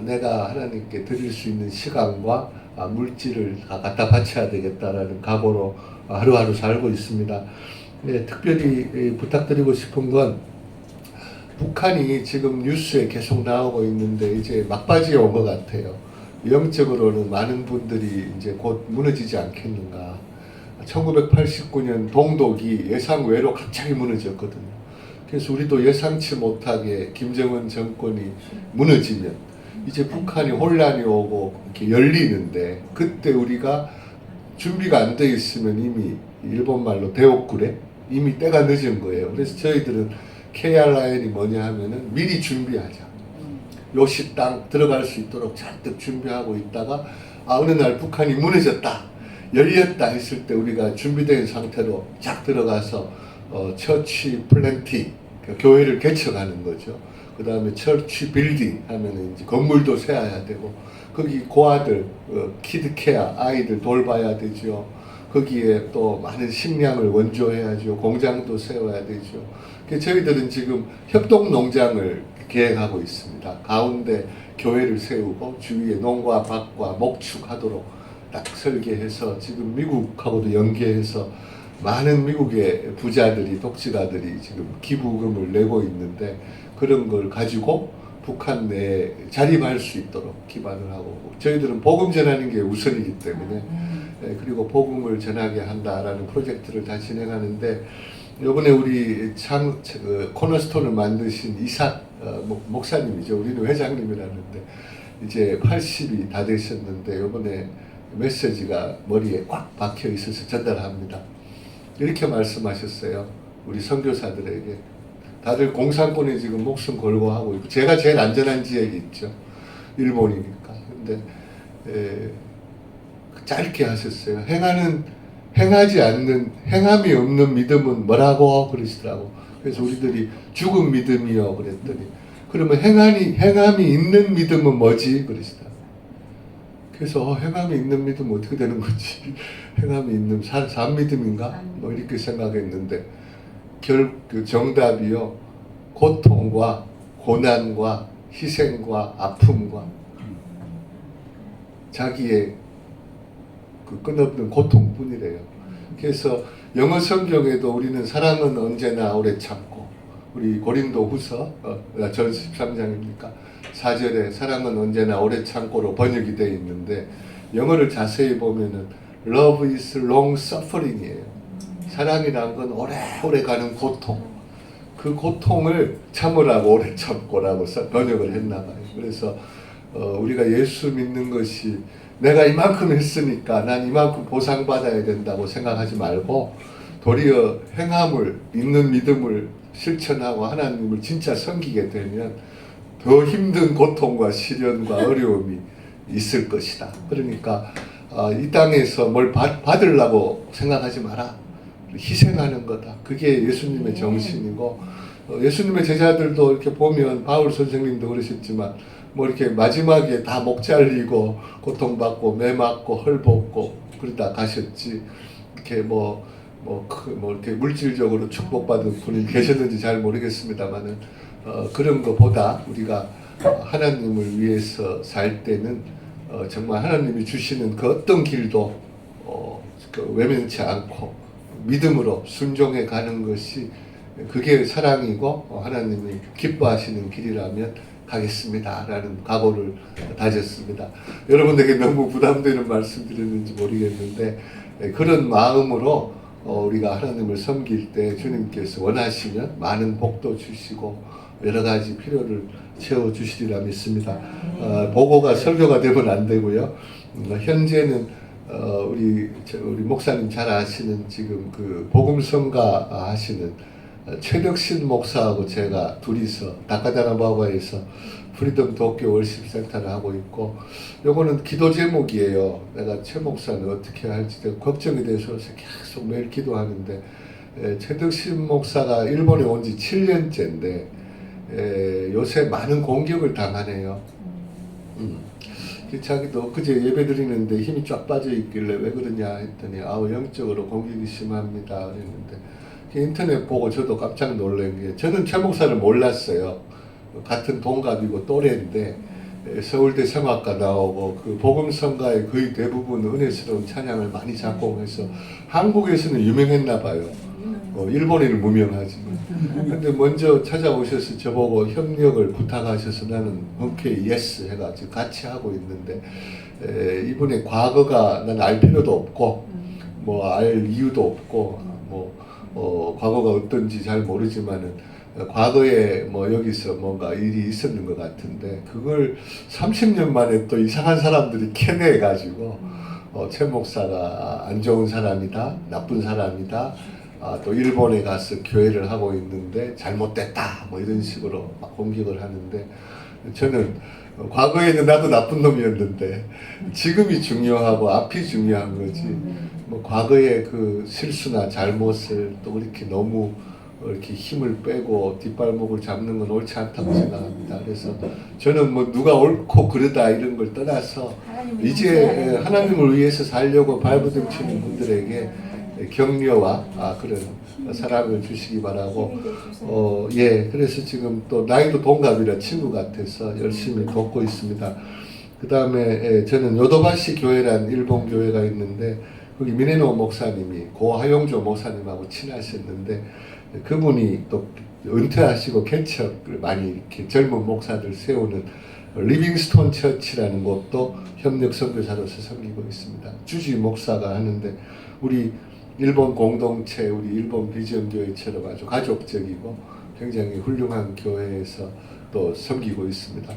내가 하나님께 드릴 수 있는 시간과 물질을 갖다 바쳐야 되겠다라는 각오로 하루하루 살고 있습니다. 네, 특별히 부탁드리고 싶은 건 북한이 지금 뉴스에 계속 나오고 있는데 이제 막바지에 온 것 같아요. 영적으로는 많은 분들이 이제 곧 무너지지 않겠는가. 1989년 동독이 예상외로 갑자기 무너졌거든요. 그래서 우리도 예상치 못하게 김정은 정권이 무너지면 이제 북한이 혼란이 오고 이렇게 열리는데 그때 우리가 준비가 안 돼 있으면 이미 일본말로 대옥구레 이미 때가 늦은 거예요. 그래서 저희들은 KRIN이 뭐냐 하면은 미리 준비하자. 요시 땅 들어갈 수 있도록 잔뜩 준비하고 있다가 어느 날 북한이 무너졌다. 열렸다 했을 때 우리가 준비된 상태로 쫙 들어가서 처치 플랜팅 교회를 개척하는 거죠. 그 다음에 처치 빌딩 하면은 이제 건물도 세워야 되고 거기 고아들 키드 케어 아이들 돌봐야 되죠. 거기에 또 많은 식량을 원조해야죠. 공장도 세워야 되죠. 저희들은 지금 협동농장을 계획하고 있습니다. 가운데 교회를 세우고 주위에 농과 밭과 목축하도록 딱 설계해서 지금 미국하고도 연계해서 많은 미국의 부자들이 독지가들이 지금 기부금을 내고 있는데 그런 걸 가지고 북한 내에 자립할 수 있도록 기반을 하고 저희들은 복음 전하는 게 우선이기 때문에 그리고 복음을 전하게 한다라는 프로젝트를 다 진행하는데 이번에 우리 코너스톤을 만드신 이삭 목사님이죠. 우리는 회장님이라는데 이제 80이 다 되셨는데 이번에 메시지가 머리에 꽉 박혀 있어서 전달합니다. 이렇게 말씀하셨어요. 우리 선교사들에게 다들 공산권에 지금 목숨 걸고 하고 있고 제가 제일 안전한 지역이 있죠. 일본이니까. 근데 짧게 하셨어요. 행하지 않는 행함이 없는 믿음은 뭐라고 그러시더라고. 그래서 우리들이 죽은 믿음이요 그랬더니 그러면 행함이 있는 믿음은 뭐지 그러시더라고. 그래서 행함이 있는 믿음은 어떻게 되는 거지? 행함이 있는 산 믿음인가? 뭐 이렇게 생각했는데 그 정답이요. 고통과 고난과 희생과 아픔과 자기의 그 끝없는 고통뿐이래요. 그래서 영어 성경에도 우리는 사랑은 언제나 오래 참고, 우리 고린도후서 전 13장입니까? 4절에 사랑은 언제나 오래 참고로 번역이 되어 있는데, 영어를 자세히 보면은 Love is long suffering이에요. 사랑이란 건 오래오래 가는 고통. 그 고통을 참으라고 오래 참고라고 번역을 했나 봐요. 그래서 우리가 예수 믿는 것이 내가 이만큼 했으니까 난 이만큼 보상받아야 된다고 생각하지 말고, 도리어 행함을, 있는 믿음을 실천하고 하나님을 진짜 섬기게 되면 더 힘든 고통과 시련과 어려움이 있을 것이다. 그러니까 이 땅에서 뭘 받으려고 생각하지 마라. 희생하는 거다. 그게 예수님의 정신이고, 예수님의 제자들도 이렇게 보면 바울 선생님도 그러셨지만 뭐 이렇게 마지막에 다 목 잘리고 고통받고 매 맞고 헐벗고 그러다 가셨지, 이렇게 이렇게 물질적으로 축복받은 분이 계셨는지 잘 모르겠습니다만은 그런 것보다 우리가 하나님을 위해서 살 때는 정말 하나님이 주시는 그 어떤 길도 외면치 않고 믿음으로 순종해 가는 것이, 그게 사랑이고 하나님이 기뻐하시는 길이라면 가겠습니다 라는 각오를 다졌습니다. 여러분에게 너무 부담되는 말씀 드렸는지 모르겠는데, 그런 마음으로 우리가 하나님을 섬길 때 주님께서 원하시면 많은 복도 주시고 여러 가지 필요를 채워주시리라 믿습니다. 보고가 설교가 되면 안 되고요. 현재는 우리 목사님 잘 아시는 지금 그 복음성가 하시는 최덕신 목사하고 제가 둘이서 다카다나바바에서 프리덤 도쿄 월십 센터를 하고 있고, 요거는 기도 제목이에요. 내가 최 목사는 어떻게 할지 걱정이 돼서 계속 매일 기도하는데, 최덕신 목사가 일본에 온 지 7년째인데 요새 많은 공격을 당하네요. 자기도 그제 예배 드리는데 힘이 쫙 빠져 있길래 왜 그러냐 했더니 영적으로 공격이 심합니다 그랬는데, 인터넷 보고 저도 깜짝 놀란 게, 저는 최 목사를 몰랐어요. 같은 동갑이고 또래인데 서울대 성악과 나오고 그 복음성가의 거의 대부분 은혜스러운 찬양을 많이 작곡해서 한국에서는 유명했나 봐요. 일본에는 무명하지만. 근데 먼저 찾아오셔서 저보고 협력을 부탁하셔서 나는 흔쾌히 예스 해가지고 같이 하고 있는데, 이분의 과거가 난 알 필요도 없고 뭐 알 이유도 없고 과거가 어떤지 잘 모르지만은 과거에 뭐 여기서 뭔가 일이 있었는 것 같은데, 그걸 30년 만에 또 이상한 사람들이 캐내가지고 최 목사가 안 좋은 사람이다, 나쁜 사람이다, 또 일본에 가서 교회를 하고 있는데 잘못됐다 뭐 이런 식으로 막 공격을 하는데, 저는 과거에는 나도 나쁜 놈이었는데 지금이 중요하고 앞이 중요한 거지, 뭐 과거의 그 실수나 잘못을 또 이렇게 너무 이렇게 힘을 빼고 뒷발목을 잡는 건 옳지 않다고 생각합니다. 그래서 저는 뭐 누가 옳고 그르다 이런 걸 떠나서 이제 하나님을 위해서 살려고 발버둥치는 분들에게 격려와 그런 사랑을 주시기 바라고, 그래서 지금 또 나이도 동갑이라 친구 같아서 열심히 돕고 있습니다. 그 다음에 저는 요도바시 교회란 일본 교회가 있는데, 거기 미네노 목사님이 고하용조 목사님하고 친하셨는데, 그분이 또 은퇴하시고 개척을 많이 이렇게 젊은 목사들 세우는 리빙스톤 처치라는 곳도 협력 선교사로서 섬기고 있습니다. 주지 목사가 하는데, 우리 일본 공동체, 우리 일본 비전 교회처럼 아주 가족적이고 굉장히 훌륭한 교회에서 또 섬기고 있습니다.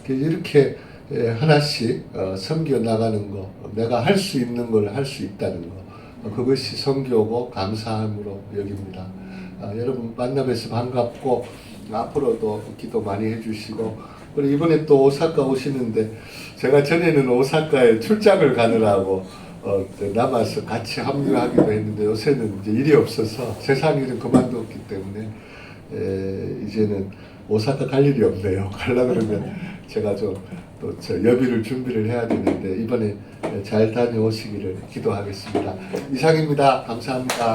이렇게 하나씩 섬겨 나가는 거, 내가 할 수 있는 걸 할 수 있다는 거, 그것이 선교고 감사함으로 여깁니다. 여러분 만나뵈서 반갑고, 앞으로도 기도 많이 해주시고, 그리고 이번에 또 오사카 오시는데, 제가 전에는 오사카에 출장을 가느라고 남아서 같이 합류하기도 했는데, 요새는 이제 일이 없어서 세상 일은 그만뒀기 때문에 이제는 오사카 갈 일이 없네요. 가려고 그러면 제가 좀 또 여비를 준비를 해야 되는데, 이번에 잘 다녀오시기를 기도하겠습니다. 이상입니다. 감사합니다.